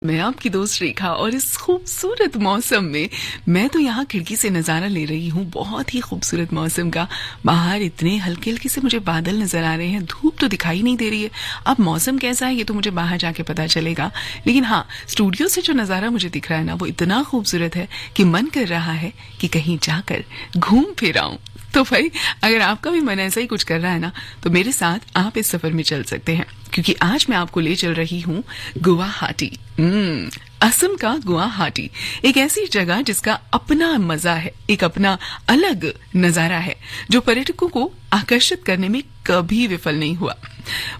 मैं आपकी दोस्त रेखा और इस खूबसूरत मौसम में मैं तो यहाँ खिड़की से नज़ारा ले रही हूँ बहुत ही खूबसूरत मौसम का। बाहर इतने हल्के हल्के से मुझे बादल नजर आ रहे हैं, धूप तो दिखाई नहीं दे रही है। अब मौसम कैसा है ये तो मुझे बाहर जाके पता चलेगा, लेकिन हाँ, स्टूडियो से जो नज़ारा मुझे दिख रहा है ना, वो इतना खूबसूरत है कि मन कर रहा है कि कहीं जाकर घूम फिर आऊं। तो भाई, अगर आपका भी मन ऐसा ही कुछ कर रहा है ना, तो मेरे साथ आप इस सफर में चल सकते हैं, क्योंकि आज मैं आपको ले चल रही हूँ गुवाहाटी। असम का गुवाहाटी एक ऐसी जगह जिसका अपना मजा है, एक अपना अलग नजारा है, जो पर्यटकों को आकर्षित करने में कभी विफल नहीं हुआ।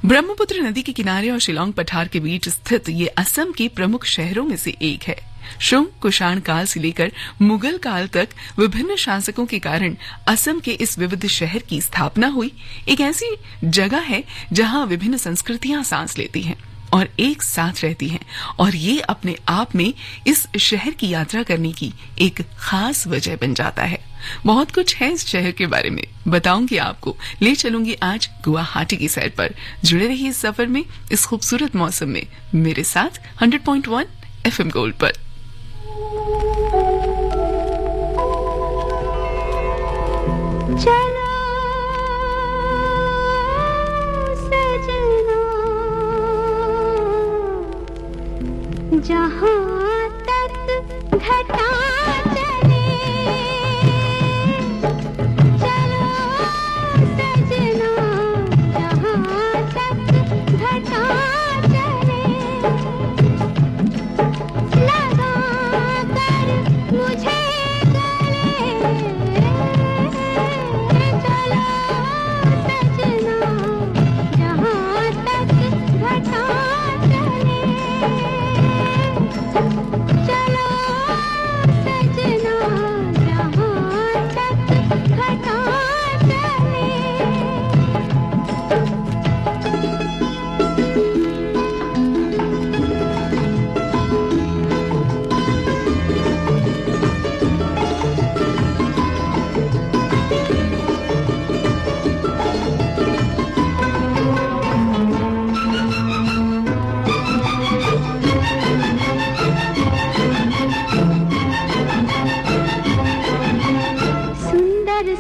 ब्रह्मपुत्र नदी के किनारे और शिलोंग पठार के बीच स्थित ये असम के प्रमुख शहरों में से एक है। शुंग कुषाण काल से लेकर मुगल काल तक विभिन्न शासकों के कारण असम के इस विविध शहर की स्थापना हुई। एक ऐसी जगह है जहां विभिन्न संस्कृतियां सांस लेती हैं और एक साथ रहती हैं, और ये अपने आप में इस शहर की यात्रा करने की एक खास वजह बन जाता है। बहुत कुछ है इस शहर के बारे में, बताऊंगी आपको, ले चलूंगी आज गुवाहाटी की सैर पर। जुड़े रहिए इस सफर में, इस खूबसूरत मौसम में मेरे साथ 100.1 FM गोल्ड पर। चलो सजना, जहाँ तक घटा चले, चलो सजना, जहाँ तक घटा चले, लगा कर मुझे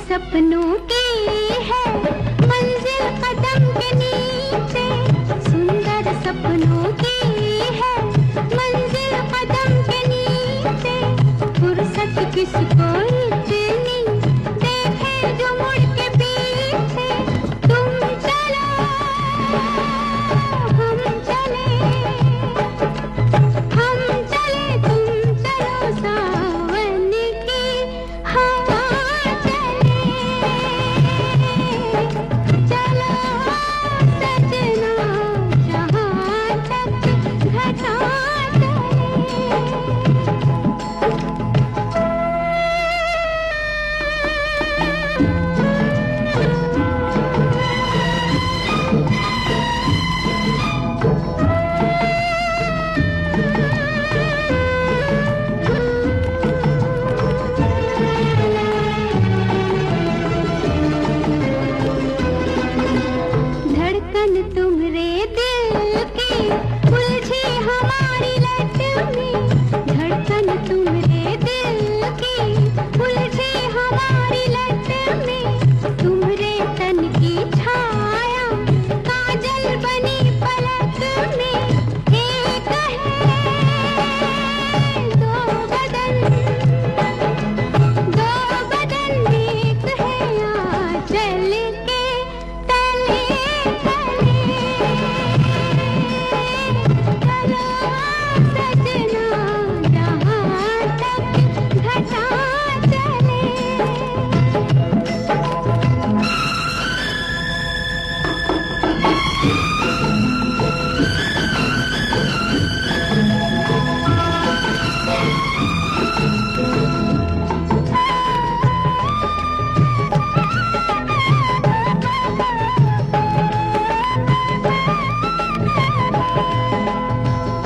सपनों की है मंजिल कदम के नीचे, सुंदर सपनों की है मंजिल कदम के नीचे, फुर्सत किसको इतनी देखे जो मुड़ के पीछे, तुम चलो हम चले, हम चले तुम चलो, सावन की हवा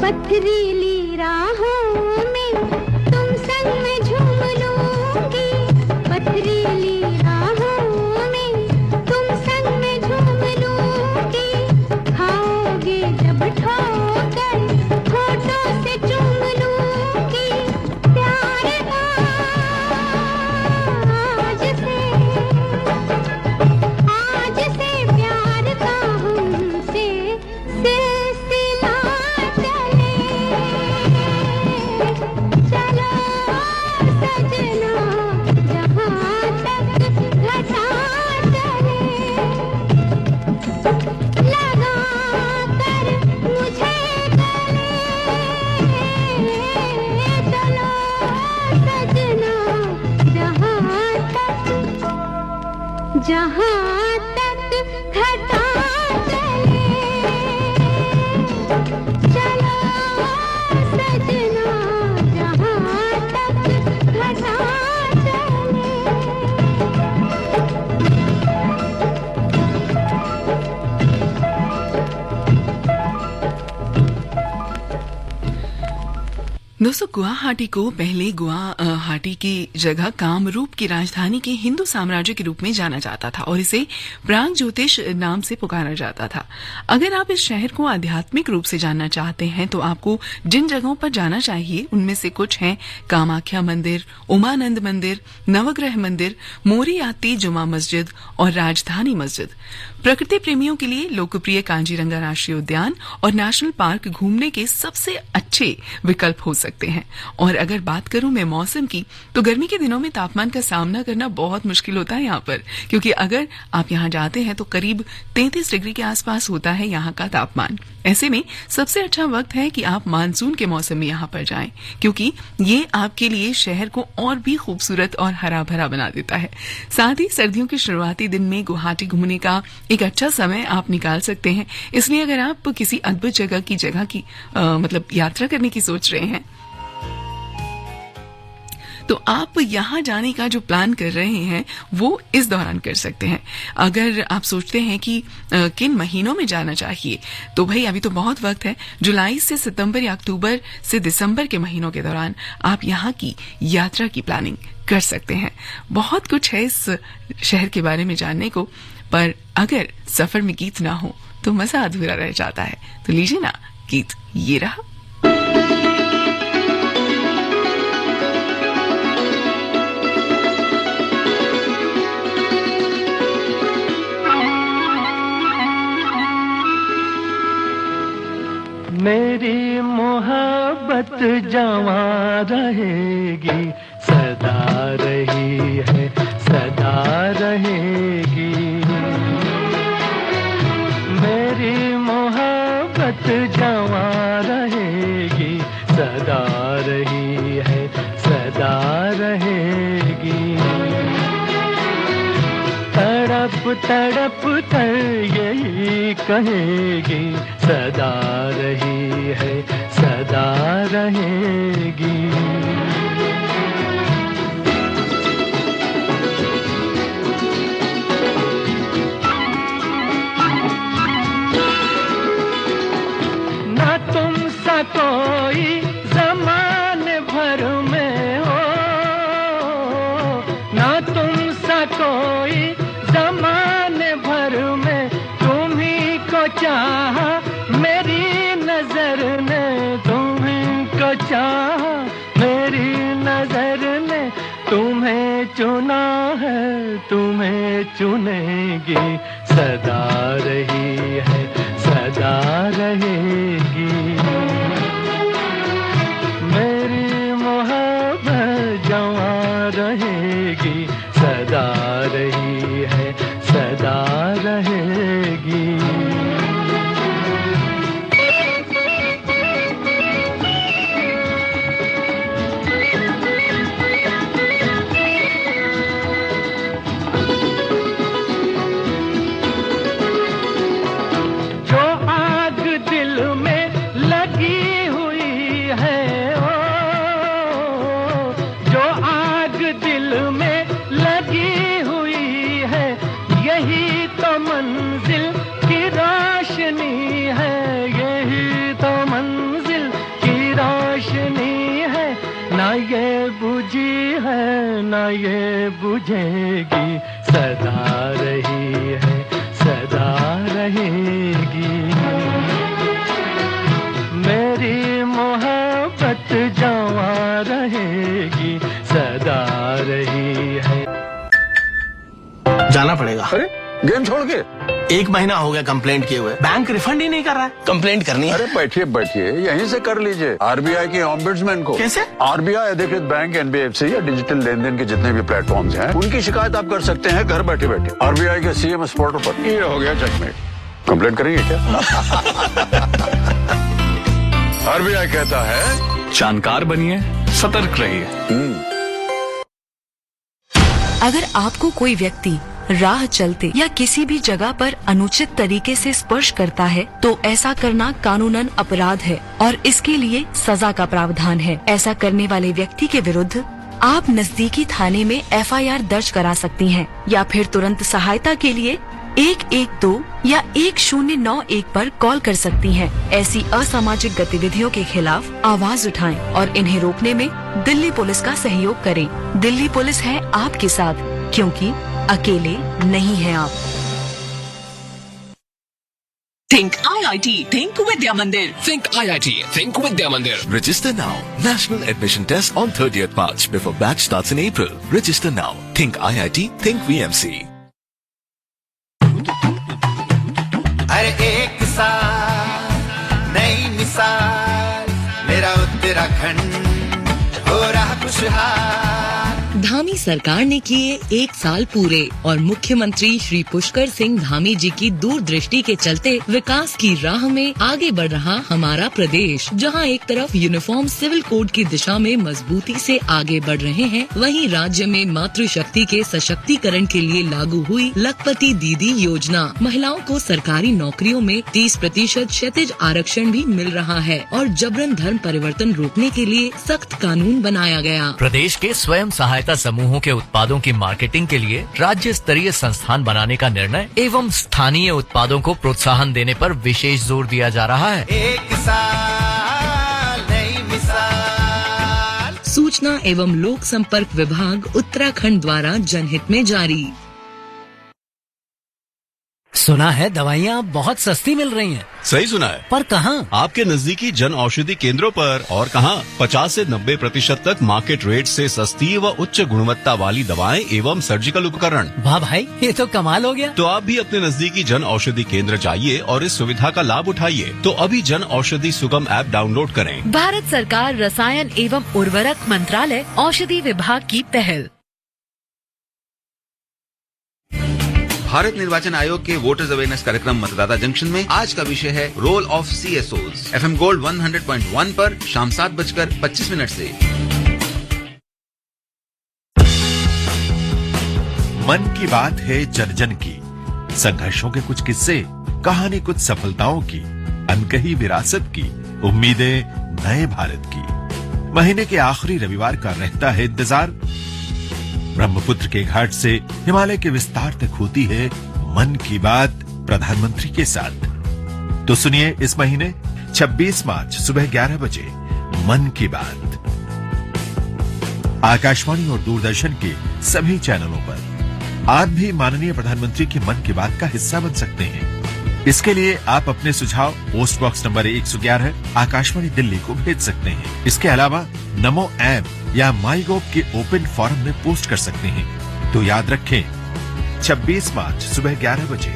पथरीली राहों में तुम संग में झूम लूंगी, पथरीली राहों में तुम संग में झूम लूंगी, खाओगे जब ठोकर होठों से दोस्तों, गुवाहाटी को पहले गुवाहाटी की जगह कामरूप की राजधानी के हिंदू साम्राज्य के रूप में जाना जाता था और इसे प्राग ज्योतिष नाम से पुकारा जाता था। अगर आप इस शहर को आध्यात्मिक रूप से जानना चाहते हैं तो आपको जिन जगहों पर जाना चाहिए उनमें से कुछ हैं कामाख्या मंदिर, उमानंद मंदिर, नवग्रह मंदिर, मोरियाती जुमा मस्जिद और राजधानी मस्जिद। प्रकृति प्रेमियों के लिए लोकप्रिय कांजीरंगा राष्ट्रीय उद्यान और नेशनल पार्क घूमने के सबसे अच्छे विकल्प हो सकते हैं। और अगर बात करूं मैं मौसम की, तो गर्मी के दिनों में तापमान का सामना करना बहुत मुश्किल होता है यहाँ पर, क्योंकि अगर आप यहाँ जाते हैं तो करीब 33 डिग्री के आसपास होता है यहाँ का तापमान। ऐसे में सबसे अच्छा वक्त है कि आप मानसून के मौसम में यहाँ पर जाएं, क्योंकि ये आपके लिए शहर को और भी खूबसूरत और हरा भरा बना देता है। साथ ही सर्दियों के शुरुआती दिन में गुवाहाटी घूमने का एक अच्छा समय आप निकाल सकते हैं। इसलिए अगर आप किसी अद्भुत जगह की मतलब यात्रा करने की सोच रहे हैं तो आप यहाँ जाने का जो प्लान कर रहे हैं वो इस दौरान कर सकते हैं। अगर आप सोचते हैं कि किन महीनों में जाना चाहिए, तो भाई अभी तो बहुत वक्त है। जुलाई से सितंबर या अक्टूबर से दिसंबर के महीनों के दौरान आप यहाँ की यात्रा की प्लानिंग कर सकते हैं। बहुत कुछ है इस शहर के बारे में जानने को, पर अगर सफर में गीत ना हो तो मजा अधूरा रह जाता है। तो लीजिए ना, गीत ये रहा। मेरी मोहब्बत जवां रहेगी, सदा रही है, सदा रहेगी। मेरी मोहब्बत जवां रहेगी, सदा रही है, सदा रहेगी। तड़प तड़प कर यही कहेगी, सदा रही है, सदा रहेगी। ना तुम सा कोई ज़माने भर में हो, ना तुम सा कोई ज़माने भर में, तुम्ही को चाहा मेरी नजर ने, तुम्ही को चाहा मेरी नजर ने। तुम्हें चुना है, तुम्हें चुनेगी, सदा रही है, सदा रहेगी। मेरी मोहब्बत जवां रहेगी, सदा रही है, सदा रहेगी। ना ये बुझेगी, सदा रही है, सदा रहेगी। मेरी मोहब्बत जवां रहेगी, सदा रही है। जाना पड़ेगा। अरे गेम छोड़ के 1 महीना हो गया कंप्लेंट किए हुए, बैंक रिफंड ही नहीं कर रहा है। कंप्लेंट करनी है। अरे बैठिए बैठिए, यहीं से कर लीजिए आरबीआई के ऑम्बुड्समैन को। कैसे? आरबीआई अधिकृत बैंक, एनबीएफसी या डिजिटल लेन देन के जितने भी प्लेटफॉर्म्स हैं, उनकी शिकायत आप कर सकते हैं घर बैठे बैठे आरबीआई के सीएमएस पोर्टल पर। ये हो गया चेकमेट। कंप्लेंट करेंगे क्या? आरबीआई कहता है जानकार बनिए, सतर्क रहिए। अगर आपको कोई व्यक्ति राह चलते या किसी भी जगह पर अनुचित तरीके से स्पर्श करता है तो ऐसा करना कानूनन अपराध है और इसके लिए सजा का प्रावधान है। ऐसा करने वाले व्यक्ति के विरुद्ध आप नजदीकी थाने में FIR दर्ज करा सकती हैं या फिर तुरंत सहायता के लिए 112 या 1091 पर कॉल कर सकती हैं। ऐसी असामाजिक गतिविधियों के खिलाफ आवाज उठाएं और इन्हें रोकने में दिल्ली पुलिस का सहयोग करें। दिल्ली पुलिस है आपके साथ, क्योंकि अकेले नहीं हैं आप। Think IIT, Think Vidya Mandir. Think IIT, Think Vidya Mandir. Register now. National admission test on 30th March before batch starts in April. Register now. Think IIT, Think VMC. अरे एक साल नई मिसाल, मेरा उत्तराखंड हो रहा खुशहाल। धामी सरकार ने किए 1 साल पूरे और मुख्यमंत्री श्री पुष्कर सिंह धामी जी की दूरदृष्टि के चलते विकास की राह में आगे बढ़ रहा हमारा प्रदेश। जहां एक तरफ यूनिफॉर्म सिविल कोड की दिशा में मजबूती से आगे बढ़ रहे हैं, वहीं राज्य में मातृशक्ति के सशक्तिकरण के लिए लागू हुई लखपति दीदी योजना। महिलाओं को सरकारी नौकरियों में 30% क्षैतिज आरक्षण भी मिल रहा है और जबरन धर्म परिवर्तन रोकने के लिए सख्त कानून बनाया गया। प्रदेश के स्वयं सहायता समूहों के उत्पादों की मार्केटिंग के लिए राज्य स्तरीय संस्थान बनाने का निर्णय एवं स्थानीय उत्पादों को प्रोत्साहन देने पर विशेष जोर दिया जा रहा है। एक साल नई मिसाल। सूचना एवं लोक संपर्क विभाग उत्तराखंड द्वारा जनहित में जारी। सुना है दवाइयाँ अब बहुत सस्ती मिल रही हैं। सही सुना है। पर कहाँ? आपके नजदीकी जन औषधि केंद्रों पर। और कहाँ? 50 से 90% तक मार्केट रेट से सस्ती व उच्च गुणवत्ता वाली दवाएं एवं सर्जिकल उपकरण। वाह भाई, ये तो कमाल हो गया। तो आप भी अपने नजदीकी जन औषधि केंद्र जाइए और इस सुविधा का लाभ उठाइए। तो अभी जन औषधि सुगम ऐप डाउनलोड करें। भारत सरकार रसायन एवं उर्वरक मंत्रालय औषधि विभाग की पहल। भारत निर्वाचन आयोग के वोटर्स अवेयरनेस कार्यक्रम मतदाता जंक्शन में आज का विषय है role of CSOs। FM gold 100.1 पर शाम 7:25 से। मन की बात है जन जन की, संघर्षों के कुछ किस्से, कहानी कुछ सफलताओं की, अनकही विरासत की, उम्मीदें नए भारत की। महीने के आखिरी रविवार का रहता है इंतजार। ब्रह्मपुत्र के घाट से हिमालय के विस्तार तक होती है मन की बात प्रधानमंत्री के साथ। तो सुनिए इस महीने 26 मार्च सुबह 11 बजे मन की बात आकाशवाणी और दूरदर्शन के सभी चैनलों पर। आप भी माननीय प्रधानमंत्री की मन की बात का हिस्सा बन सकते हैं। इसके लिए आप अपने सुझाव post box number 111 Akashvani Delhi को भेज सकते हैं। इसके अलावा नमो ऐप या माईगोव के ओपन फोरम में पोस्ट कर सकते हैं। तो याद रखें 26 मार्च सुबह 11 बजे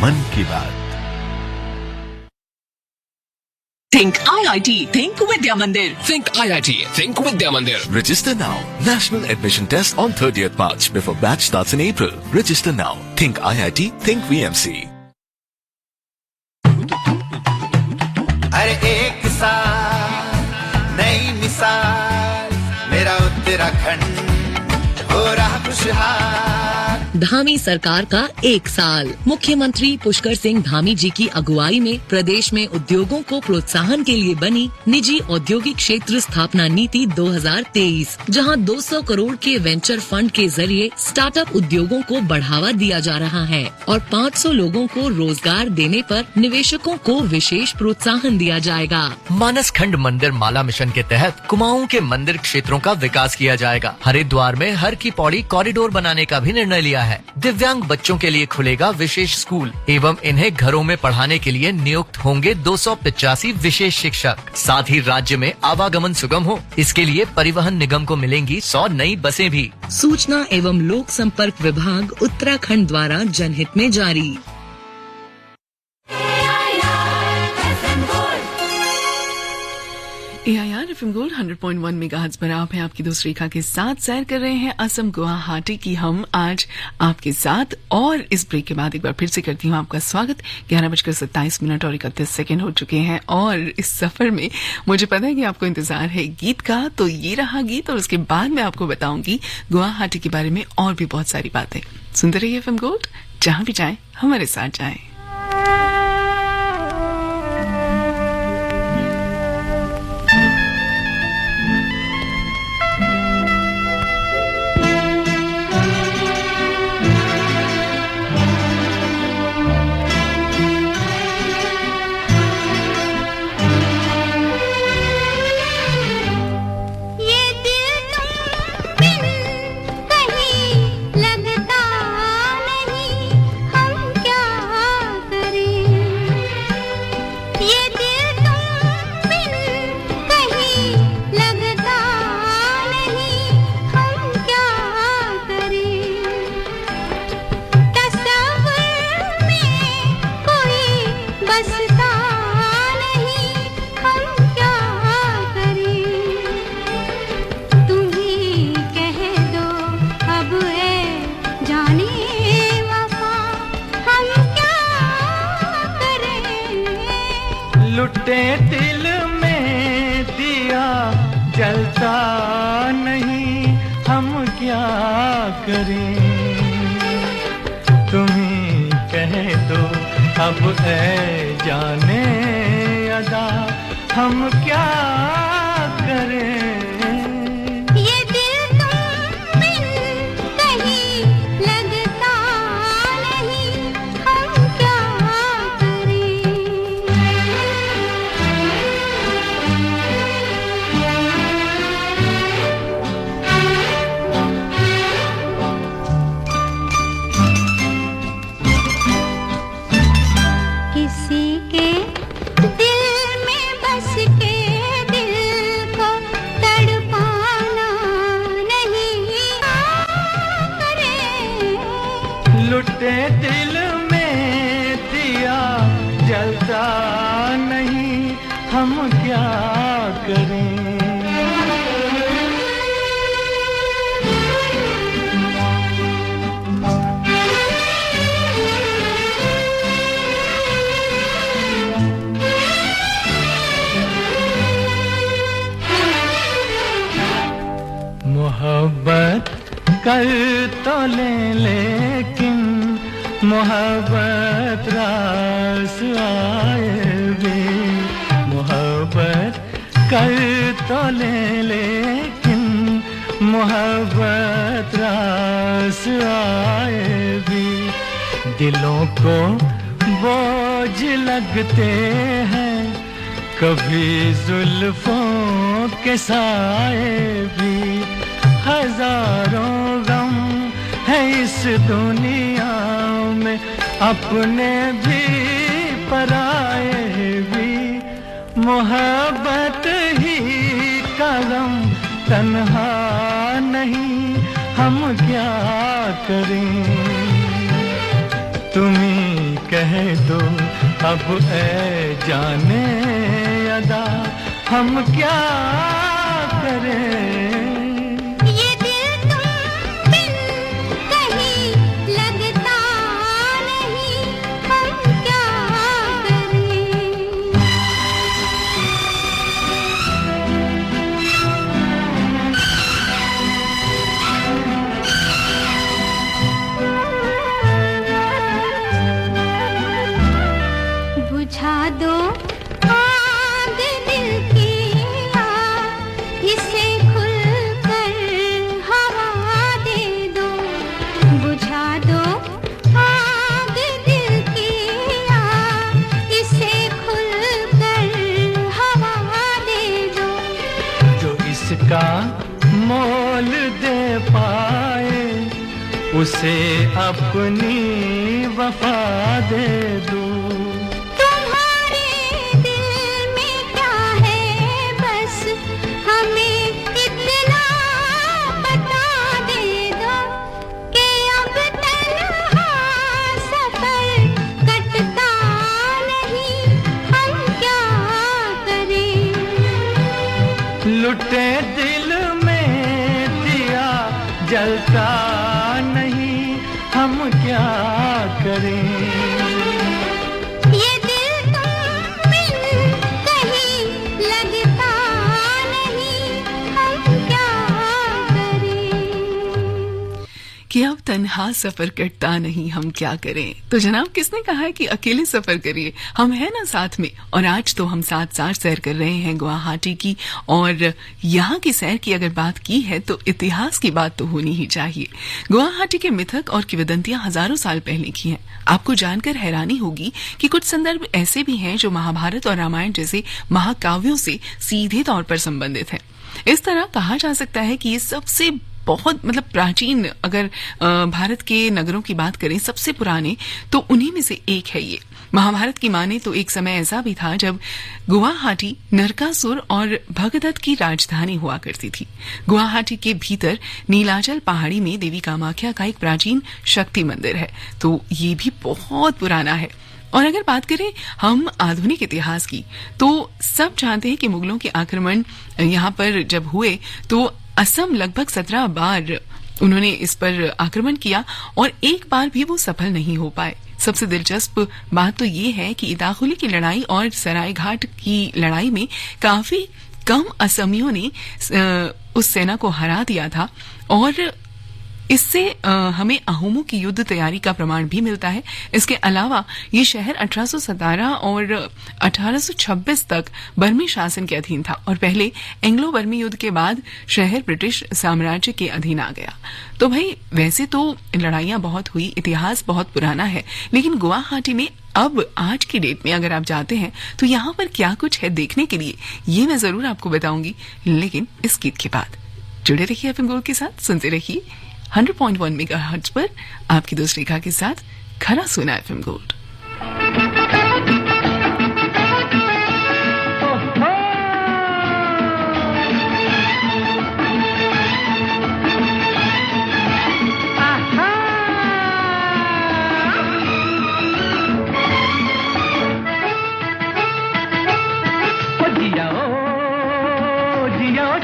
मन की बात। Think IIT, Think Vidya Mandir. Think IIT, Think Vidya Mandir. Register now. National admission test on 30th March before batch starts in April. Register now. Think IIT, Think VMC. अरे एक साल नई मिसाल, मेरा उत्तराखंड हो रहा खुशहाल। धामी सरकार का 1 साल। मुख्यमंत्री पुष्कर सिंह धामी जी की अगुवाई में प्रदेश में उद्योगों को प्रोत्साहन के लिए बनी निजी औद्योगिक क्षेत्र स्थापना नीति 2023, जहां 200 करोड़ के वेंचर फंड के जरिए स्टार्टअप उद्योगों को बढ़ावा दिया जा रहा है और 500 लोगों को रोजगार देने पर निवेशकों को विशेष प्रोत्साहन दिया जाएगा। मानस खंड मंदिर माला मिशन के तहत कुमाऊं के मंदिर क्षेत्रों का विकास किया जाएगा। हरिद्वार में हर की पौड़ी कॉरिडोर बनाने का भी निर्णय लिया है। दिव्यांग बच्चों के लिए खुलेगा विशेष स्कूल एवं इन्हें घरों में पढ़ाने के लिए नियुक्त होंगे 285 विशेष शिक्षक। साथ ही राज्य में आवागमन सुगम हो, इसके लिए परिवहन निगम को मिलेंगी 100 नई बसें भी। सूचना एवं लोक संपर्क विभाग उत्तराखंड द्वारा जनहित में जारी। AIR FM गोल्ड 100.1 मेगाहर्ट्ज पर आप हैं आपकी दोस्त रेखा के साथ सैर कर रहे हैं असम गुवाहाटी की हम आज आपके साथ। और इस ब्रेक के बाद एक बार फिर से करती हूँ आपका स्वागत। 11:27 और 31 हो चुके हैं और इस सफर में मुझे पता है कि आपको इंतजार है गीत का, तो ये रहा गीत और उसके बाद मैं आपको बताऊंगी गुवाहाटी के बारे में और भी बहुत सारी बातें। सुनते रहिए FM गोल्ड, जहां भी जाएं हमारे साथ जाएं। जलता नहीं हम क्या करें। तुम्ही कह दो अब ऐ जाने अदा हम क्या करें। ये दिल तुम बिन कहीं लगता नहीं हम क्या किसी के दिल में बस के दिल को तड़पाना नहीं करें। लुटे दिल में दिया जलता नहीं हम क्या करें। मोहब्बत कर तो लेकिन मोहब्बत रास आए भी। मोहब्बत कर तो लेकिन मोहब्बत रास आए भी। दिलों को बोझ लगते हैं कभी जुल्फों के साए भी। हजारों गम है इस दुनिया में अपने भी पराए भी। मोहब्बत ही का गम तन्हा नहीं हम क्या करें। तुम्ही कह दो अब ऐ जाने अदा हम क्या करें। ये दिल तुम बिन कहीं लगता नहीं हम क्या करें। बुझा दो आग दिल की इसे खुलकर हवा दे दो। बुझा दो आग दिल की इसे खुलकर हवा दे दो। जो इसका मोल दे पाए उसे अपनी वफा दे दो। लुटे दिल में दिया जलता नहीं हम क्या करें। ये दिल तुम बिन कहीं लगता नहीं हम क्या करें। कि अब तन्हा सफर कटता नहीं हम क्या करें। तो जनाब किसने कहा है कि अकेले सफर करिए, हम हैं ना साथ में। और आज तो हम साथ साथ सैर कर रहे हैं गुवाहाटी की, और यहाँ की सैर की अगर बात की है तो इतिहास की बात तो होनी ही चाहिए। गुवाहाटी के मिथक और किंवदंतियां हजारों साल पहले की हैं। आपको जानकर हैरानी होगी कि कुछ संदर्भ ऐसे भी हैं जो महाभारत और रामायण जैसे महाकाव्यों से सीधे तौर पर संबंधित हैं। इस तरह कहा जा सकता है कि ये सबसे बहुत प्राचीन, अगर भारत के नगरों की बात करें सबसे पुराने, तो उन्हीं में से एक है ये। महाभारत की माने तो एक समय ऐसा भी था जब गुवाहाटी नरकासुर और भगदत्त की राजधानी हुआ करती थी। गुवाहाटी के भीतर नीलाचल पहाड़ी में देवी कामाख्या का एक प्राचीन शक्ति मंदिर है, तो ये भी बहुत पुराना है। और अगर बात करें हम आधुनिक इतिहास की, तो सब जानते हैं कि मुगलों के आक्रमण यहाँ पर जब हुए तो असम लगभग 17 बार उन्होंने इस पर आक्रमण किया और एक बार भी वो सफल नहीं हो पाए। सबसे दिलचस्प बात तो ये है कि इदाखुली की लड़ाई और सरायघाट की लड़ाई में काफी कम असमियों ने उस सेना को हरा दिया था और इससे हमें अहोमों की युद्ध तैयारी का प्रमाण भी मिलता है। इसके अलावा ये शहर 1817 और 1826 तक बर्मी शासन के अधीन था और पहले एंग्लो बर्मी युद्ध के बाद शहर ब्रिटिश साम्राज्य के अधीन आ गया। तो भाई वैसे तो लड़ाइयां बहुत हुई, इतिहास बहुत पुराना है, लेकिन गुवाहाटी में अब आज की डेट में अगर आप जाते हैं तो यहाँ पर क्या कुछ है देखने के लिए, ये मैं जरूर आपको बताऊंगी, लेकिन इस गीत के बाद। जुड़े रहिए एफएम गोल्ड के साथ, सुनते रहिए 100.1 मेगाहर्ट्ज पर आपकी दोस्त रेखा के साथ खरा सुना एफएम गोल्ड।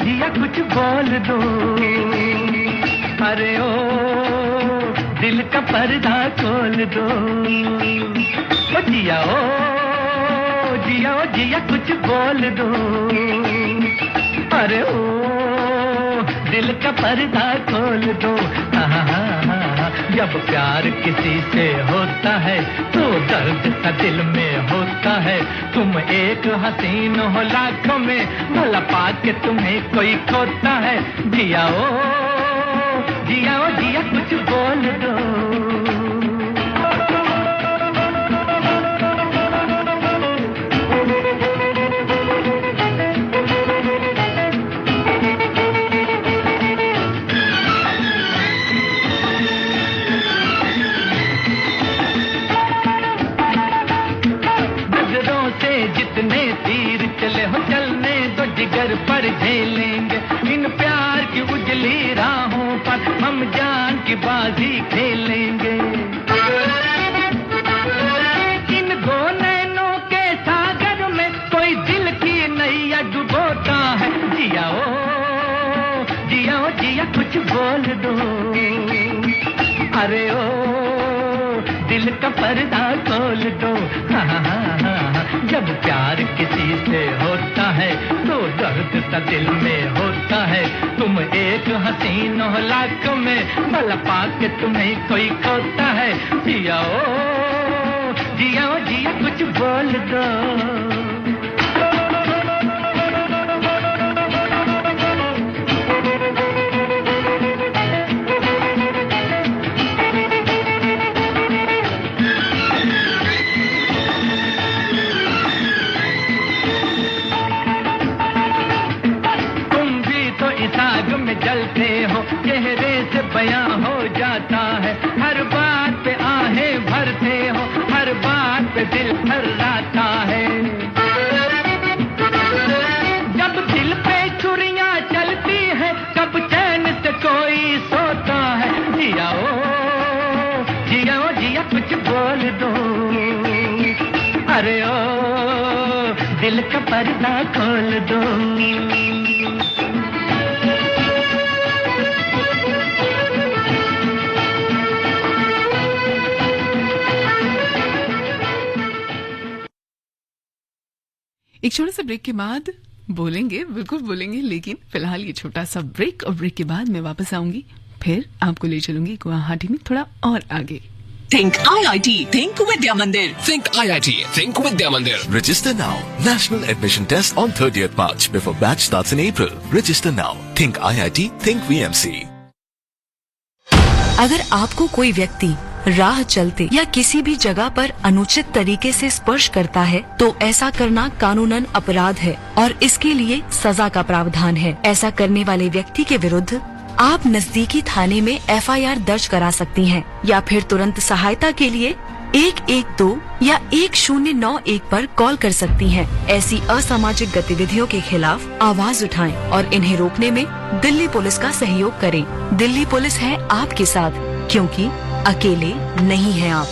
जिया कुछ बोल दो, अरे ओ दिल का पर्दा खोल दो। ओ जिया जिया कुछ बोल दो, अरे ओ दिल का पर्दा खोल दो। जब प्यार किसी से होता है तो दर्द सा दिल में होता है। तुम एक हसीन हो लाखों में, भला पाके तुम्हें कोई खोता है। जिया जिया कुछ बोल दो। जितने तीर चले हो चलने दो, जिगर पर झेलेंगे। इन प्यार की उजली राहों पर हम जान की बाजी खेलेंगे। इन दो नैनों के सागर में कोई दिल की नैया डुबोता है। जिया जिया कुछ बोल दो, अरे ओ दिल का पर्दा खोल दो। जब प्यार किसी से होता है तो दर्द सा दिल में होता है। तुम एक हसीन हो लाखों में, भला पाके तुम्हें कोई खोता है। जिया जिया कुछ बोल दो। जलते हो, चेहरे से बयां हो जाता है। हर बात पे आहें भरते हो, हर बात पे दिल थर्राता है। जब दिल पे छुरियां चलती है, कब चैन से कोई सोता है। जिया जिया कुछ बोल दो, अरे ओ दिल का पर्दा खोल दो। एक छोटे से ब्रेक के बाद बोलेंगे, बिल्कुल बोलेंगे, लेकिन फिलहाल ये छोटा सा ब्रेक, और ब्रेक के बाद मैं वापस आऊंगी, फिर आपको ले चलूंगी गुवाहाटी में थोड़ा और आगे। Think IIT, think Vidya Mandir. Think IIT, think Vidya Mandir. Register now. National admission test on 30th March before batch starts in April. Register now. Think IIT, think VMC. अगर आपको कोई व्यक्ति राह चलते या किसी भी जगह पर अनुचित तरीके से स्पर्श करता है तो ऐसा करना कानूनन अपराध है और इसके लिए सजा का प्रावधान है। ऐसा करने वाले व्यक्ति के विरुद्ध आप नजदीकी थाने में FIR दर्ज करा सकती हैं या फिर तुरंत सहायता के लिए 112 या 1091 पर कॉल कर सकती हैं। ऐसी असामाजिक गतिविधियों के खिलाफ आवाज उठाएं और इन्हें रोकने में दिल्ली पुलिस का सहयोग करें। दिल्ली पुलिस है आपके साथ, क्योंकि अकेले नहीं हैं आप।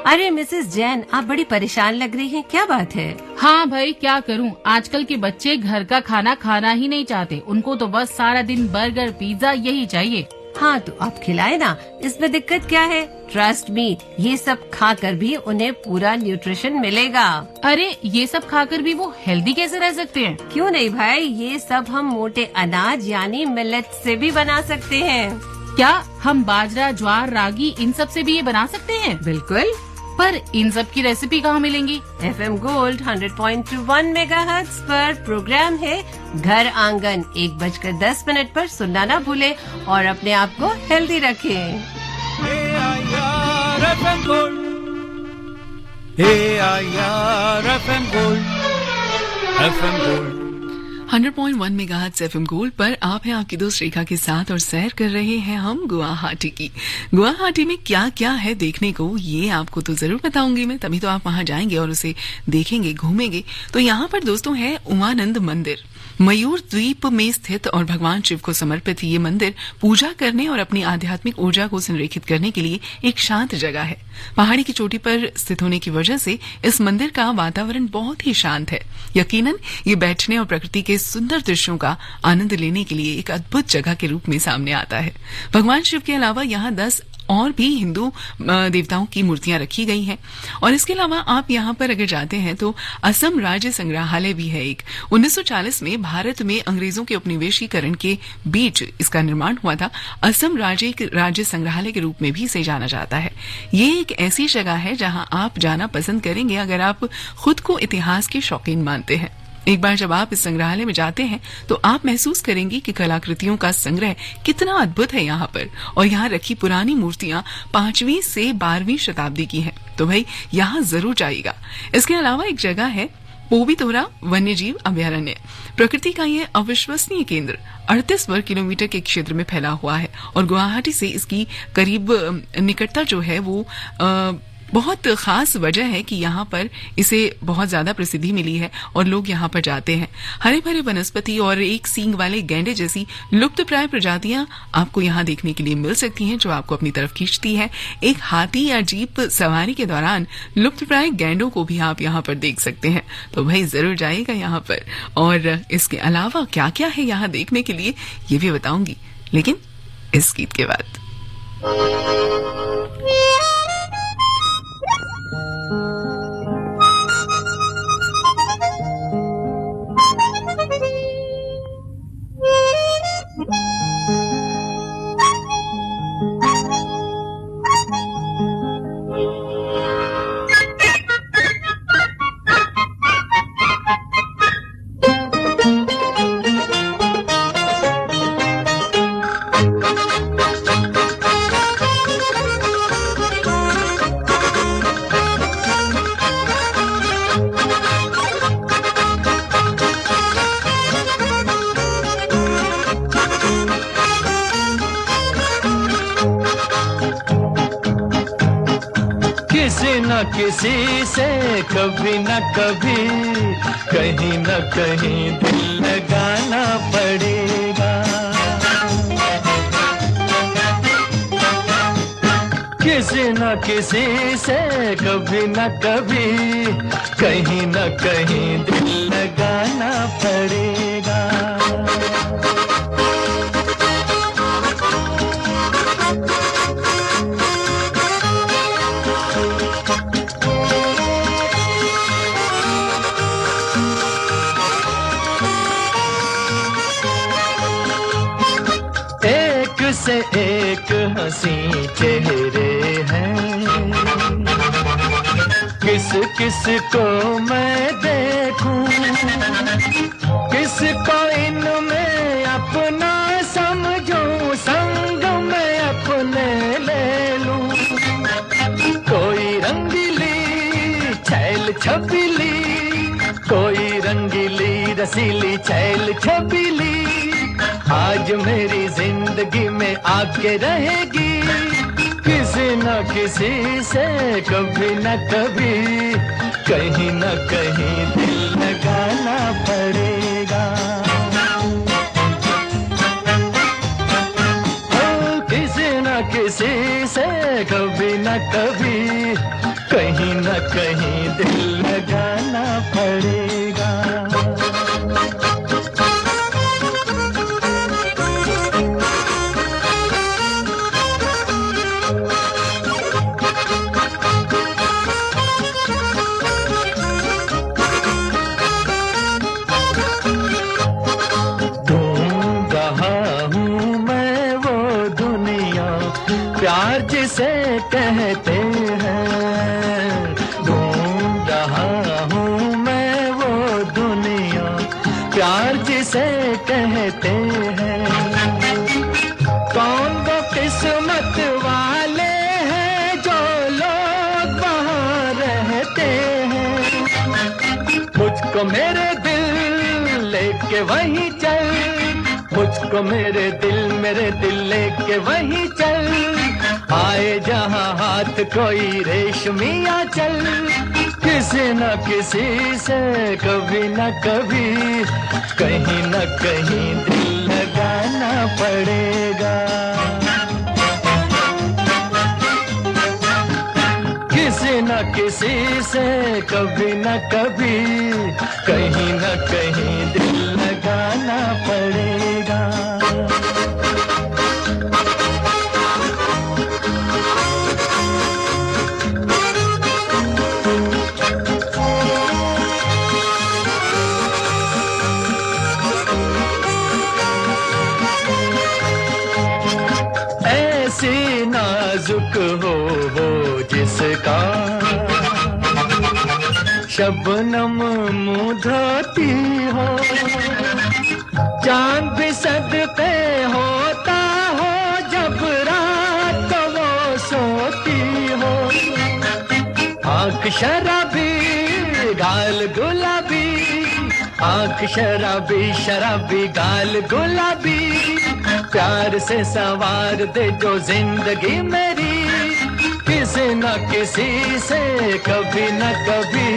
अरे मिसेस जैन, आप बड़ी परेशान लग रही हैं, क्या बात है? हाँ भाई, क्या करूँ, आजकल के बच्चे घर का खाना खाना ही नहीं चाहते। उनको तो बस सारा दिन बर्गर पिज्जा यही चाहिए। हाँ तो आप खिलाए ना, इसमें दिक्कत क्या है? ट्रस्ट मी, ये सब खाकर भी उन्हें पूरा न्यूट्रिशन मिलेगा। अरे ये सब खाकर भी वो हेल्दी कैसे रह सकते हैं? क्यों नहीं भाई, ये सब हम मोटे अनाज यानी मिलेट से भी बना सकते हैं। क्या हम बाजरा, ज्वार, रागी इन सब से भी ये बना सकते हैं? बिल्कुल। पर इन सब की रेसिपी कहाँ मिलेंगी? FM गोल्ड 100.1 मेगाहर्ट्ज पर प्रोग्राम है घर आंगन 1:10 पर सुनना ना भूले और अपने आप को हेल्दी रखें। FM Gold 100.1 megahertz FM gold पर आप हैं आपकी दोस्त रेखा के साथ और सैर कर रहे हैं हम गुवाहाटी की। गुवाहाटी में क्या क्या है देखने को, ये आपको तो जरूर बताऊंगी मैं, तभी तो आप वहां जाएंगे और उसे देखेंगे, घूमेंगे। तो यहाँ पर दोस्तों है उमानंद मंदिर, मयूर द्वीप में स्थित और भगवान शिव को समर्पित ये मंदिर पूजा करने और अपनी आध्यात्मिक ऊर्जा को संरेखित करने के लिए एक शांत जगह है। पहाड़ी की चोटी पर स्थित होने की वजह से इस मंदिर का वातावरण बहुत ही शांत है। यकीनन ये बैठने और प्रकृति के सुंदर दृश्यों का आनंद लेने के लिए एक अद्भुत जगह के रूप में सामने आता है। भगवान शिव के अलावा यहाँ 10 और भी हिंदू देवताओं की मूर्तियां रखी गई हैं। और इसके अलावा आप यहाँ पर अगर जाते हैं तो असम राज्य संग्रहालय भी है एक। 1940 में भारत में अंग्रेजों के उपनिवेशीकरण के बीच इसका निर्माण हुआ था। असम राज्य संग्रहालय के रूप में भी इसे जाना जाता है। ये एक ऐसी जगह है जहाँ आप जाना पसंद करेंगे अगर आप खुद को इतिहास के शौकीन मानते हैं। एक बार जब आप इस संग्रहालय में जाते हैं तो आप महसूस करेंगे कि कलाकृतियों का संग्रह कितना अद्भुत है यहाँ पर। और यहाँ रखी पुरानी मूर्तियां 5वीं से 12वीं शताब्दी की हैं। तो भाई यहाँ जरूर जाइएगा। इसके अलावा एक जगह है पोबितोरा वन्यजीव अभयारण्य। प्रकृति का ये अविश्वसनीय केंद्र 38 वर्ग किलोमीटर के क्षेत्र में फैला हुआ है और गुवाहाटी से इसकी करीब निकटता जो है वो बहुत खास वजह है कि यहाँ पर इसे बहुत ज्यादा प्रसिद्धि मिली है और लोग यहाँ पर जाते हैं। हरे भरे वनस्पति और एक सींग वाले गैंडे जैसी लुप्तप्राय प्रजातियां आपको यहाँ देखने के लिए मिल सकती हैं जो आपको अपनी तरफ खींचती है। एक हाथी या जीप सवारी के दौरान लुप्तप्राय गैंडों को भी आप यहाँ पर देख सकते हैं। तो भाई जरूर जाइएगा यहाँ पर। और इसके अलावा क्या क्या है यहाँ देखने के लिए ये भी बताऊंगी, लेकिन इस गीत के बाद। किसी से कभी न कभी कहीं न कहीं दिल लगाना पड़ेगा। किसी न किसी से कभी न कभी कहीं न कहीं दिल लगाना पड़ेगा। से एक हंसी चेहरे हैं, किस किस को मैं देखूं, किसको इनमें अपना समझूं, संग में अपने ले लूं। कोई रंगीली छैल छबीली, कोई रंगीली रसीली छैल छबीली आज मेरी जिंदगी में आके रहेगी। किसी न किसी से कभी न कभी कहीं न कहीं दिल लगाना पड़ेगा। किसी न किसी से कभी न कभी कहीं न कहीं दिल लगाना पड़ेगा। कहते हैं, ढूंढ रहा हूँ मैं वो दुनिया, प्यार जिसे कहते हैं। कौन वो किस्मत वाले हैं जो लोग वहाँ रहते हैं। मुझको मेरे दिल लेके वहीं चल, मुझको मेरे दिल लेके वहीं चल, आए जहाँ हाथ कोई रेशमिया चल। किसी न किसी से कभी न कभी, कहीं न कहीं दिल लगाना पड़ेगा। किसी न किसी से कभी न कभी, कहीं न कहीं दिल लगाना पड़ेगा। ऐसी नाजुक हो जिसका शबनम मुँह धोती हो, चांद भी सदके होता हो जब रात को वो सोती हो। आँख शराबी गाल गुलाबी, आँख शराबी शराबी गाल गुलाबी, प्यार से सवार दे जो जिंदगी मेरी। किसी न किसी से कभी न कभी,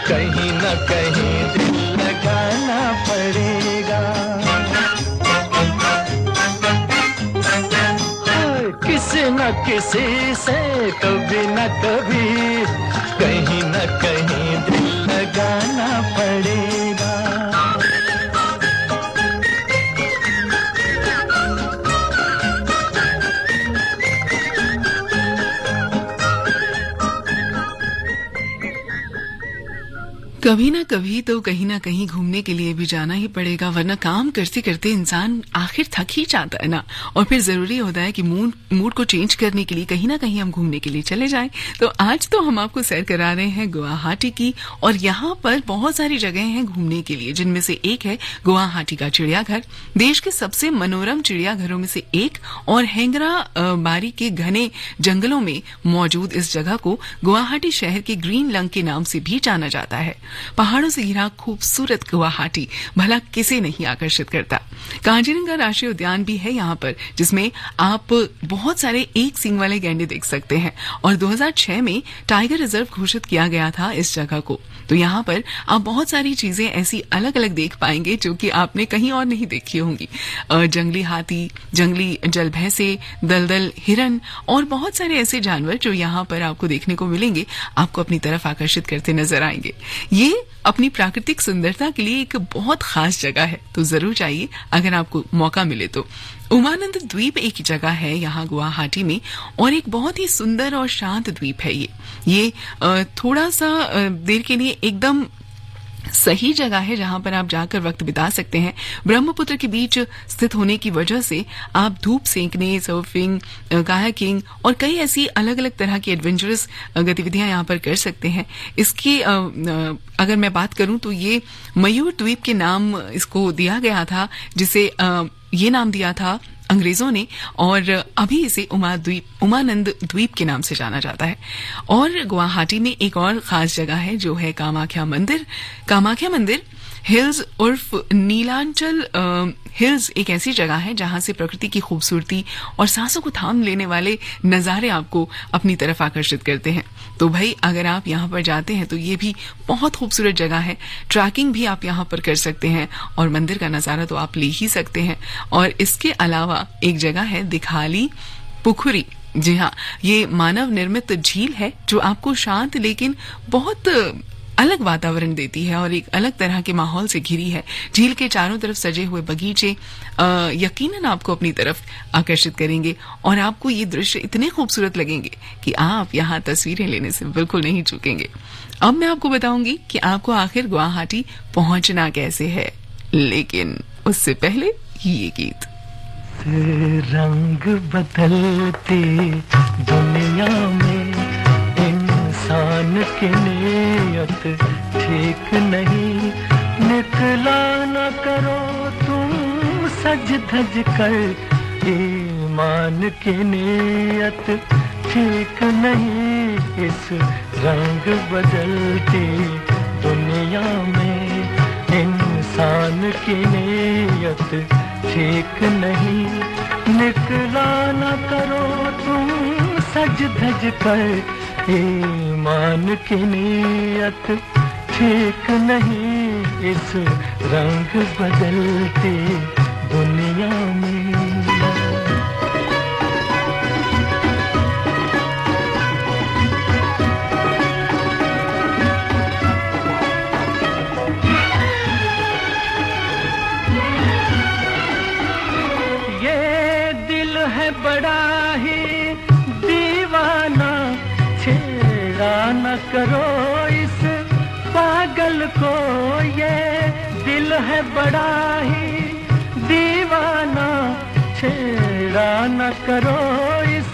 कहीं न कहीं दिल लगाना पड़ेगा। किसी न किसी से कभी न कभी, कहीं न कहीं दिल लगाना पड़ेगा। कभी ना कभी तो कहीं ना कहीं घूमने के लिए भी जाना ही पड़ेगा, वरना काम करते करते इंसान आखिर थक ही जाता है ना। और फिर जरूरी होता है कि मूड को चेंज करने के लिए कहीं ना कहीं हम घूमने के लिए चले जाएं। तो आज तो हम आपको सैर करा रहे हैं गुवाहाटी की, और यहाँ पर बहुत सारी जगह हैं घूमने के लिए, जिनमें से एक है गुवाहाटी का चिड़ियाघर, देश के सबसे मनोरम चिड़ियाघरों में से एक। और हेंगरा बारी के घने जंगलों में मौजूद इस जगह को गुवाहाटी शहर के ग्रीन लंग के नाम से भी जाना जाता है। पहाड़ों से घिरा खूबसूरत गुवाहाटी भला किसे नहीं आकर्षित करता। कांजीरंगा राष्ट्रीय उद्यान भी है यहाँ पर, जिसमें आप बहुत सारे एक सींग वाले गैंडे देख सकते हैं। और 2006 में टाइगर रिजर्व घोषित किया गया था इस जगह को। तो यहाँ पर आप बहुत सारी चीजें ऐसी अलग अलग देख पाएंगे जो कि आपने कहीं और नहीं देखी होंगी। जंगली हाथी, जंगली जल भैंसे, दलदल हिरन और बहुत सारे ऐसे जानवर जो यहाँ पर आपको देखने को मिलेंगे, आपको अपनी तरफ आकर्षित करते नजर आएंगे। ये अपनी प्राकृतिक सुंदरता के लिए एक बहुत खास जगह है, तो जरूर जाइए अगर आपको मौका मिले तो। उमानंद द्वीप एक जगह है यहाँ गुवाहाटी में, और एक बहुत ही सुंदर और शांत द्वीप है ये थोड़ा सा देर के लिए एकदम सही जगह है जहां पर आप जाकर वक्त बिता सकते हैं। ब्रह्मपुत्र के बीच स्थित होने की वजह से आप धूप सेंकने, सर्फिंग, कायाकिंग और कई ऐसी अलग अलग तरह की एडवेंचरस गतिविधियां यहां पर कर सकते हैं। इसकी अगर मैं बात करूं तो ये मयूर द्वीप के नाम इसको दिया गया था, जिसे ये नाम दिया था अंग्रेजों ने, और अभी इसे उमानंद द्वीप के नाम से जाना जाता है। और गुवाहाटी में एक और खास जगह है जो है कामाख्या मंदिर। कामाख्या मंदिर हिल्स उर्फ नीलांचल हिल्स एक ऐसी जगह है जहां से प्रकृति की खूबसूरती और सांसों को थाम लेने वाले नजारे आपको अपनी तरफ आकर्षित करते हैं। तो भाई अगर आप यहाँ पर जाते हैं तो ये भी बहुत खूबसूरत जगह है। ट्रैकिंग भी आप यहाँ पर कर सकते हैं और मंदिर का नजारा तो आप ले ही सकते हैं। और इसके अलावा एक जगह है दिखाली पुखुरी। जी हाँ, ये मानव निर्मित झील है जो आपको शांत लेकिन बहुत अलग वातावरण देती है और एक अलग तरह के माहौल से घिरी है। झील के चारों तरफ सजे हुए बगीचे यकीनन आपको अपनी तरफ आकर्षित करेंगे और आपको ये दृश्य इतने खूबसूरत लगेंगे कि आप यहाँ तस्वीरें लेने से बिल्कुल नहीं चूकेंगे। अब मैं आपको बताऊंगी कि आपको आखिर गुवाहाटी पहुंचना कैसे है, लेकिन उससे पहले ये गीत। रंग बदलती दुनिया में इंसान की नीयत ठीक नहीं, निकला न करो तुम सज धज कर, ईमान की नीयत ठीक नहीं, इस रंग बदलती दुनिया में इंसान की नीयत ठीक नहीं, निकला न करो तुम सज धज कर, ईमान की नीयत ठीक नहीं, इस रंग बदलती दुनिया में। बड़ा ही दीवाना, छेड़ा न करो इस पागल को, ये दिल है बड़ा ही दीवाना, छेड़ा न करो इस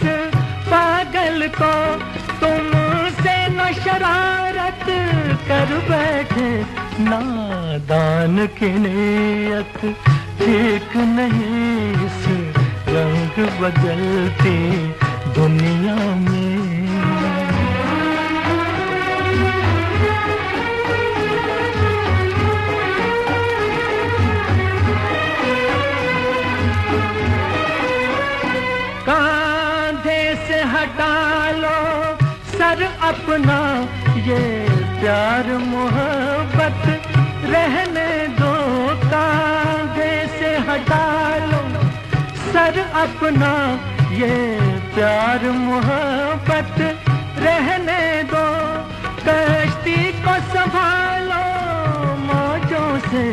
पागल को, तुमसे न शरारत कर बैठे नादान की नीयत ठीक नहीं, इस रंग बदलती दुनिया में। कांधे से हटा लो सर अपना, ये प्यार मोहब्बत रहने दो, कांधे से हटा लो सर अपना, ये प्यार मोहब्बत रहने दो, कश्ती को संभालो मौजों से,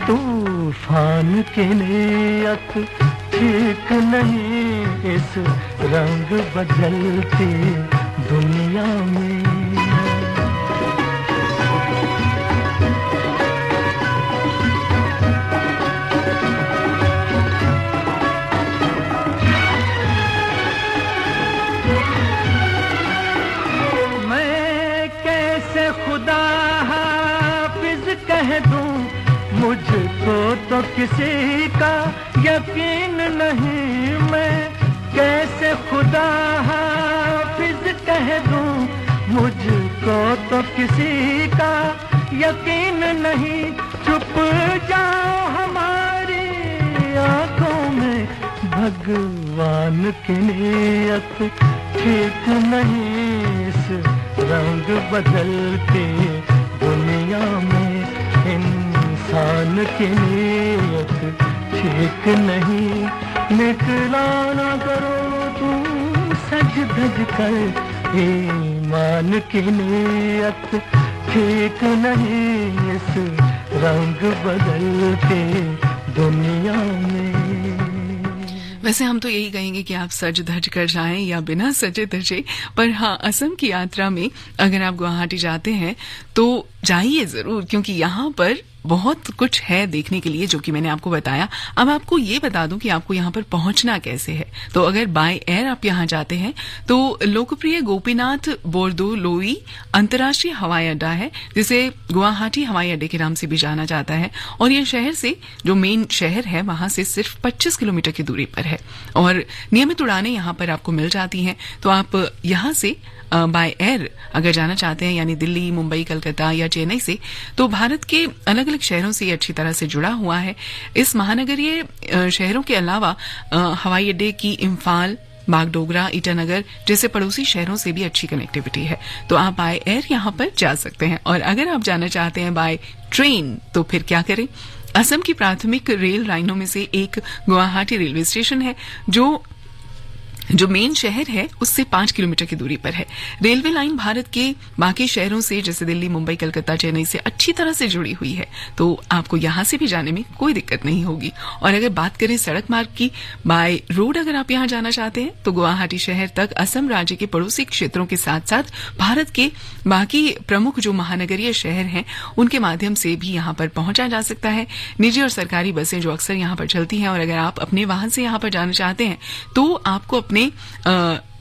तूफान की नीयत ठीक नहीं, इस रंग बदलती दुनिया में। खुदा हाफिज कह दूं, मुझको तो किसी का यकीन नहीं, मैं कैसे खुदा हाफिज कह दूं, मुझको तो किसी का यकीन नहीं, छुप जाओ हमारी आंखों में, भगवान की नीयत ठीक नहीं, इस रंग बदलती दुनिया में इंसान की नीयत ठीक नहीं, निकला न करो तुम सज धज कर, ईमान की नीयत ठीक नहीं, इस रंग बदलती दुनिया में। वैसे हम तो यही कहेंगे कि आप सज धज कर जाएं या बिना सजे धजे, पर हाँ, असम की यात्रा में अगर आप गुवाहाटी जाते हैं तो जाइए जरूर, क्योंकि यहाँ पर बहुत कुछ है देखने के लिए, जो कि मैंने आपको बताया। अब आपको ये बता दूं कि आपको यहाँ पर पहुंचना कैसे है। तो अगर बाय एयर आप यहाँ जाते हैं तो लोकप्रिय गोपीनाथ बोरदोलोई अंतर्राष्ट्रीय हवाई अड्डा है, जिसे गुवाहाटी हवाई अड्डे के नाम से भी जाना जाता है, और ये शहर से, जो मेन शहर है वहां से सिर्फ 25 किलोमीटर की दूरी पर है, और नियमित उड़ानें यहाँ पर आपको मिल जाती हैं। तो आप यहाँ से बाय एयर अगर जाना चाहते हैं, यानी दिल्ली, मुंबई, कलकत्ता या चेन्नई से, तो भारत के अलग अलग शहरों से ये अच्छी तरह से जुड़ा हुआ है। इस महानगरीय शहरों के अलावा हवाई अड्डे की इम्फाल, बागडोगरा, ईटानगर जैसे पड़ोसी शहरों से भी अच्छी कनेक्टिविटी है, तो आप बाय एयर यहाँ पर जा सकते हैं। और अगर आप जाना चाहते हैं बाय ट्रेन, तो फिर क्या करें? असम की प्राथमिक रेल लाइनों में से एक गुवाहाटी रेलवे स्टेशन है, जो जो मेन शहर है उससे 5 किलोमीटर की दूरी पर है। रेलवे लाइन भारत के बाकी शहरों से जैसे दिल्ली, मुंबई, कलकत्ता, चेन्नई से अच्छी तरह से जुड़ी हुई है, तो आपको यहां से भी जाने में कोई दिक्कत नहीं होगी। और अगर बात करें सड़क मार्ग की, बाय रोड अगर आप यहां जाना चाहते हैं तो गुवाहाटी शहर तक असम राज्य के पड़ोसी क्षेत्रों के साथ साथ भारत के बाकी प्रमुख जो महानगरीय शहर हैं उनके माध्यम से भी यहां पर पहुंचा जा सकता है। निजी और सरकारी बसें जो अक्सर यहां पर चलती हैं, और अगर आप अपने वाहन से यहां पर जाना चाहते हैं तो आपको अपने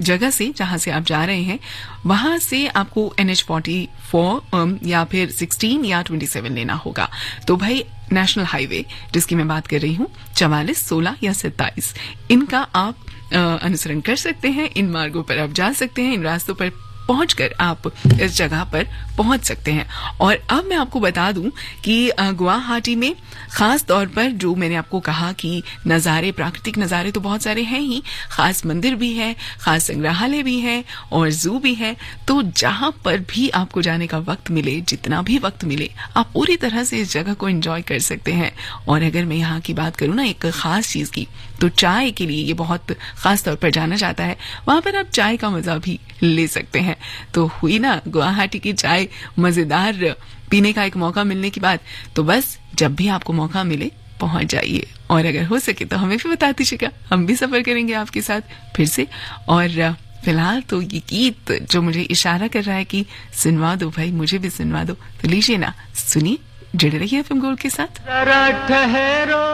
जगह से जहां से आप जा रहे हैं वहां से आपको NH-44 या फिर 16 या 27 लेना होगा। तो भाई नेशनल हाईवे जिसकी मैं बात कर रही हूं 44, 16 या 27, इनका आप अनुसरण कर सकते हैं। इन मार्गों पर आप जा सकते हैं, इन रास्तों पर पहुंचकर आप इस जगह पर पहुंच सकते हैं। और अब मैं आपको बता दूं कि गुवाहाटी में खास तौर पर जो मैंने आपको कहा कि नज़ारे, प्राकृतिक नज़ारे तो बहुत सारे हैं ही, खास मंदिर भी है, खास संग्रहालय भी है और जू भी है। तो जहां पर भी आपको जाने का वक्त मिले, जितना भी वक्त मिले, आप पूरी तरह से इस जगह को एंजॉय कर सकते हैं। और अगर मैं यहाँ की बात करूँ ना एक खास चीज की, तो चाय के लिए ये बहुत खास तौर पर जाना जाता है। वहां पर आप चाय का मजा भी ले सकते हैं। तो हुई ना गुवाहाटी की चाय मजेदार पीने का एक मौका मिलने की बात। तो बस जब भी आपको मौका मिले पहुंच जाइए, और अगर हो सके तो हमें भी बता दीजिएगा, हम भी सफर करेंगे आपके साथ फिर से। और फिलहाल तो ये गीत जो मुझे इशारा कर रहा है कि सुनवा दो भाई, मुझे भी सुनवा दो, तो लीजिए ना, सुनिए, जुड़े रहिए FM गोल्ड के साथ। जरा ठहरो,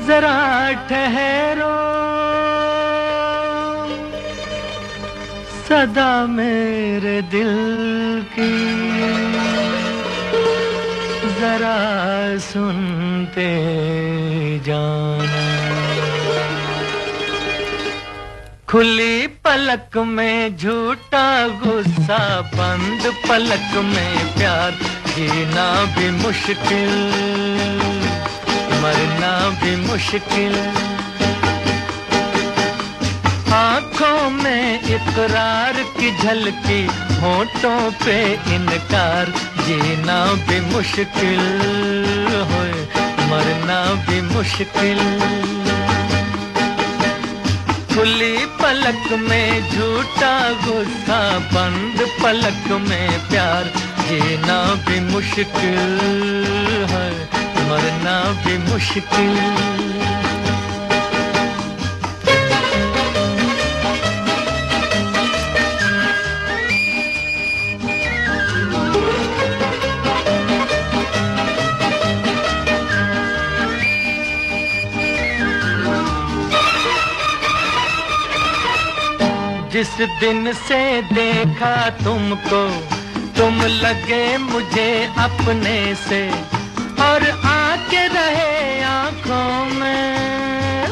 जरा ठहरो, सदा मेरे दिल की जरा सुनते जाना। खुली पलक में झूठा गुस्सा, बंद पलक में प्यार, जीना भी मुश्किल, मरना भी मुश्किल। आंखों में इकरार की झलकी, होठों पे इनकार, जीना भी मुश्किल, होए मरना भी मुश्किल। खुली पलक में झूठा गुस्सा, बंद पलक में प्यार, जीना भी मुश्किल है, मरना भी मुश्किल। जिस दिन से देखा तुमको, तुम लगे मुझे अपने से, और आके रहे आंखों में,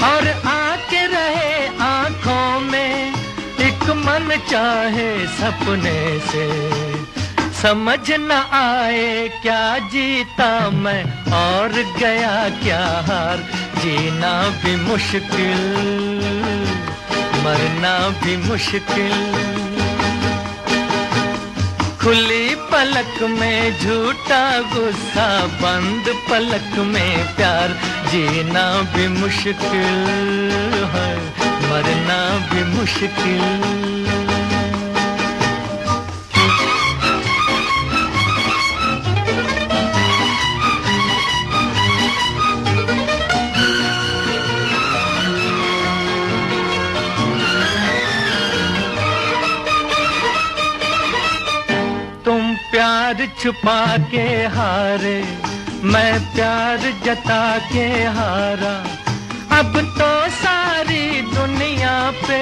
और आके रहे आंखों में, एक मन चाहे सपने से। समझ न आए क्या जीता मैं और गया क्या हार, जीना भी मुश्किल, मरना भी मुश्किल। खुली पलक में झूठा गुस्सा, बंद पलक में प्यार, जीना भी मुश्किल है, मरना भी मुश्किल। प्यार छुपा के हारे, मैं प्यार जता के हारा, अब तो सारी दुनिया पे,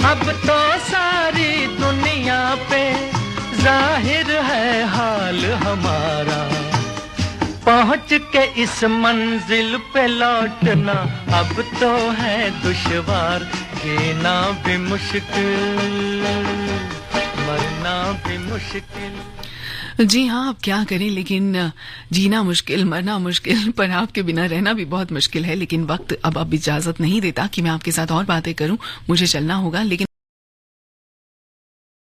अब तो सारी दुनिया पे जाहिर है हाल हमारा। पहुंच के इस मंजिल पे लौटना अब तो है दुश्वार, जीना भी मुश्किल, मरना भी मुश्किल। जी हाँ, अब क्या करें, लेकिन जीना मुश्किल, मरना मुश्किल, पर आपके बिना रहना भी बहुत मुश्किल है। लेकिन वक्त अब इजाजत नहीं देता कि मैं आपके साथ और बातें करूं, मुझे चलना होगा। लेकिन